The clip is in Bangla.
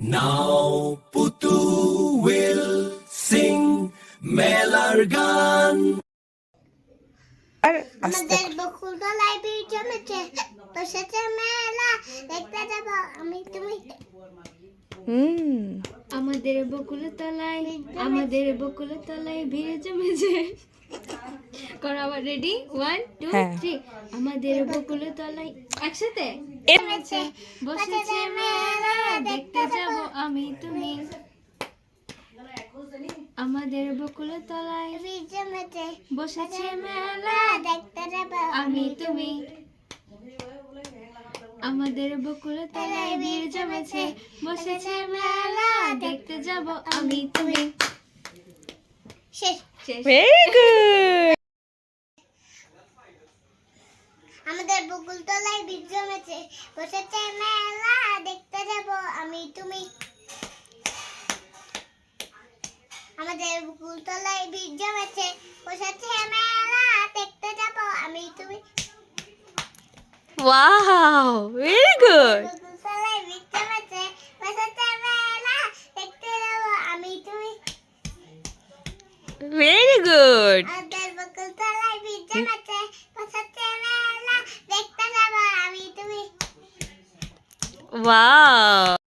Now Putu will sing মেলার গান। আর আস্তে আমাদের বকুলতলায় বীর জমেছে, বসেছে মেলা, দেখতে যাব আমি তুমি। আমাদের বকুলতলায় ভিড় জমেছে। করো আবার, রেডি 1 2 হ্যাঁ। 3। আমাদের বকুলতলায় একসাথে জমেছে, বসেছে মেলা, দেখতে যাব আমি তুমি। আমাদের বকুলতলায় বীর জমেছে, বসেছে মেলা, দেখতে যাব আমি তুমি। আমাদের বকুলতলায় ভিড় জমেছে, বসেছে মেলা, দেখতে যাব আমি তুমি। শেষ। শেষ। Very good. আমাদের বকুলতলায় বীর জমেছে, বসেছে মেলা, দেখতে যাব আমি তুমি। আমাদের বকুলতলায় বীর জমেছে, বসেছে মেলা, দেখতে যাব আমি তুমি। Wow, very good. বকুলতলায় বীর জমেছে, বসেছে মেলা, দেখতে যাব আমি তুমি। Very good. আমাদের বকুলতলায় বীর জমেছে, বসেছে মেলা, দেখতে যাব আমি তুমি। ওয়াও।